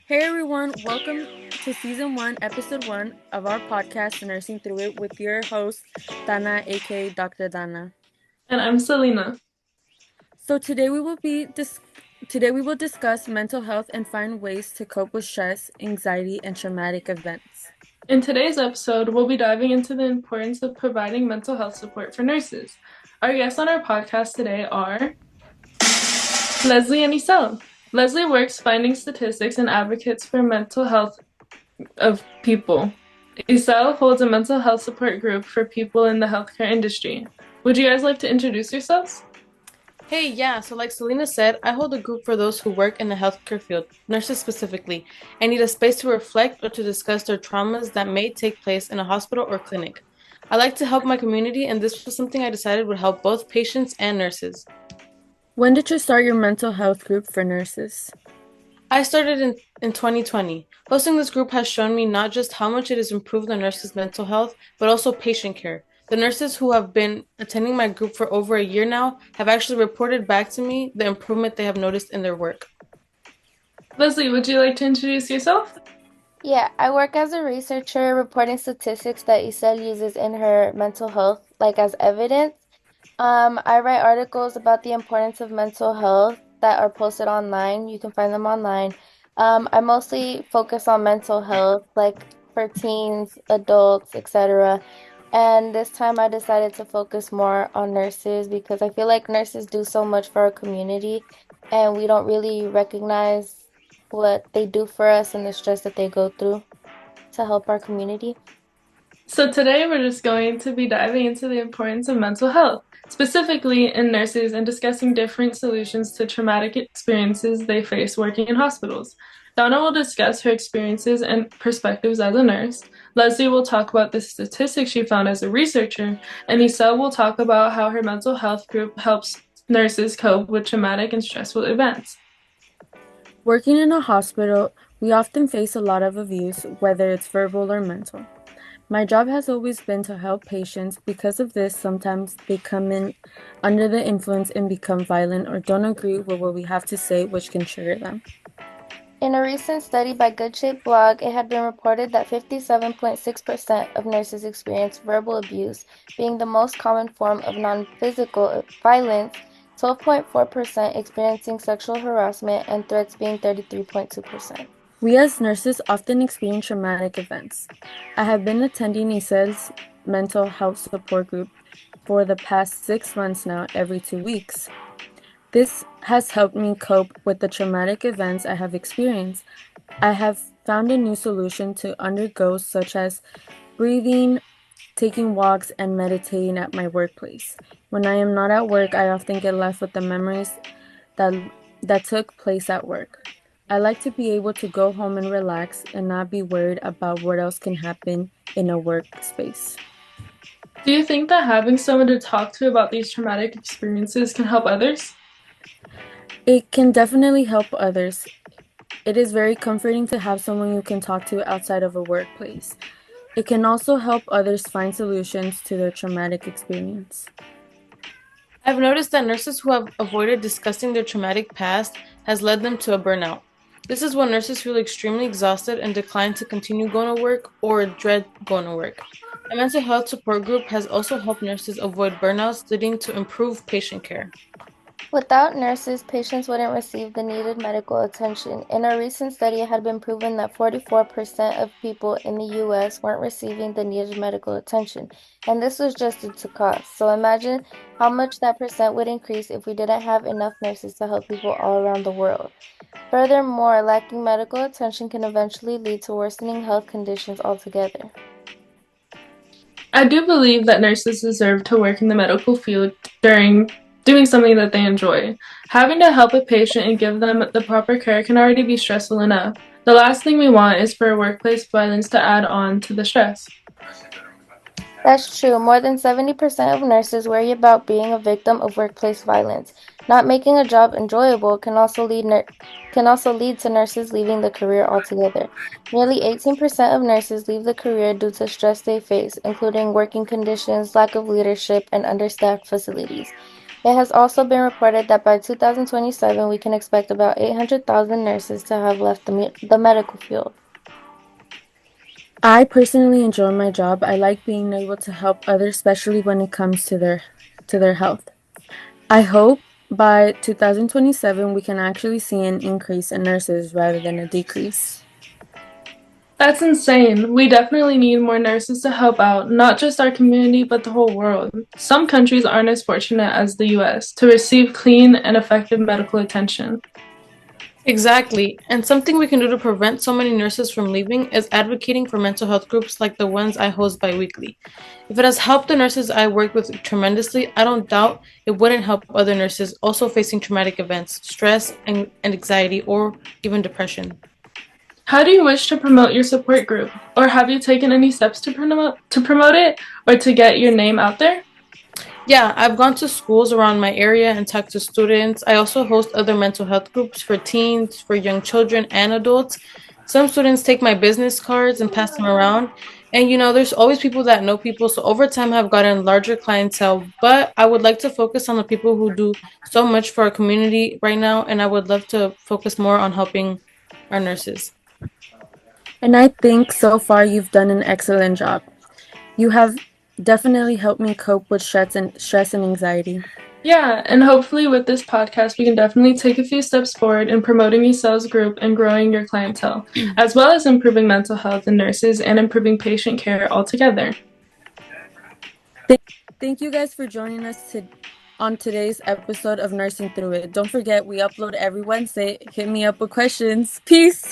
Hey everyone, welcome to season 1, episode 1 of our podcast, Nursing Through It, with your host, Dana, aka Dr. Dana. And I'm Selena. So today we will discuss mental health and find ways to cope with stress, anxiety, and traumatic events. In today's episode, we'll be diving into the importance of providing mental health support for nurses. Our guests on our podcast today are Leslie and Isel. Leslie works finding statistics and advocates for mental health of people. Isel holds a mental health support group for people in the healthcare industry. Would you guys like to introduce yourselves? Hey, yeah, so like Selena said, I hold a group for those who work in the healthcare field, nurses specifically, and need a space to reflect or to discuss their traumas that may take place in a hospital or clinic. I like to help my community, and this was something I decided would help both patients and nurses. When did you start your mental health group for nurses? I started in 2020. Hosting this group has shown me not just how much it has improved the nurses' mental health, but also patient care. The nurses who have been attending my group for over a year now have actually reported back to me the improvement they have noticed in their work. Leslie, would you like to introduce yourself? Yeah, I work as a researcher reporting statistics that Isel uses in her mental health, like as evidence. I write articles about the importance of mental health that are posted online. You can find them online. I mostly focus on mental health, like for teens, adults, etc. And this time I decided to focus more on nurses because I feel like nurses do so much for our community and we don't really recognize what they do for us and the stress that they go through to help our community. So, today we're just going to be diving into the importance of mental health, specifically in nurses, and discussing different solutions to traumatic experiences they face working in hospitals. Donna will discuss her experiences and perspectives as a nurse. Leslie will talk about the statistics she found as a researcher, and Isel will talk about how her mental health group helps nurses cope with traumatic and stressful events. Working in a hospital, we often face a lot of abuse, whether it's verbal or mental. My job has always been to help patients. Because of this, sometimes they come in under the influence and become violent or don't agree with what we have to say, which can trigger them. In a recent study by Good Shape Blog, it had been reported that 57.6% of nurses experience verbal abuse, being the most common form of non-physical violence, 12.4% experiencing sexual harassment, and threats being 33.2%. We as nurses often experience traumatic events. I have been attending Isel's mental health support group for the past 6 months now, every 2 weeks. This has helped me cope with the traumatic events I have experienced. I have found a new solution to undergo, such as breathing, taking walks, and meditating at my workplace. When I am not at work, I often get left with the memories that that took place at work. I like to be able to go home and relax and not be worried about what else can happen in a workspace. Do you think that having someone to talk to about these traumatic experiences can help others? It can definitely help others. It is very comforting to have someone you can talk to outside of a workplace. It can also help others find solutions to their traumatic experience. I've noticed that nurses who have avoided discussing their traumatic past has led them to a burnout. This is when nurses feel extremely exhausted and decline to continue going to work or dread going to work. A mental health support group has also helped nurses avoid burnouts, leading to improved patient care. Without nurses, patients wouldn't receive the needed medical attention. In a recent study, it had been proven that 44% of people in the US weren't receiving the needed medical attention, and this was just due to cost. So imagine how much that percent would increase if we didn't have enough nurses to help people all around the world. Furthermore, lacking medical attention can eventually lead to worsening health conditions altogether. I do believe that nurses deserve to work in the medical field during doing something that they enjoy. Having to help a patient and give them the proper care can already be stressful enough. The last thing we want is for workplace violence to add on to the stress. That's true. More than 70% of nurses worry about being a victim of workplace violence. Not making a job enjoyable can also lead to nurses leaving the career altogether. Nearly 18% of nurses leave the career due to stress they face, including working conditions, lack of leadership, and understaffed facilities. It has also been reported that by 2027, we can expect about 800,000 nurses to have left the medical field. I personally enjoy my job. I like being able to help others, especially when it comes to their health. I hope by 2027 we can actually see an increase in nurses rather than a decrease. That's insane. We definitely need more nurses to help out, not just our community, but the whole world. Some countries aren't as fortunate as the US to receive clean and effective medical attention. Exactly. And something we can do to prevent so many nurses from leaving is advocating for mental health groups like the ones I host biweekly. If it has helped the nurses I work with tremendously, I don't doubt it wouldn't help other nurses also facing traumatic events, stress, and anxiety, or even depression. How do you wish to promote your support group? Or have you taken any steps to promote it or to get your name out there? Yeah, I've gone to schools around my area and talked to students. I also host other mental health groups for teens, for young children, and adults. Some students take my business cards and pass them around. And there's always people that know people. So over time, I've gotten larger clientele. But I would like to focus on the people who do so much for our community right now. And I would love to focus more on helping our nurses. And I think so far you've done an excellent job. You have definitely helped me cope with stress and anxiety. Yeah, and hopefully with this podcast, we can definitely take a few steps forward in promoting your sales group and growing your clientele, as well as improving mental health in nurses and improving patient care altogether. Thank you guys for joining us on today's episode of Nursing Through It. Don't forget, we upload every Wednesday. Hit me up with questions. Peace.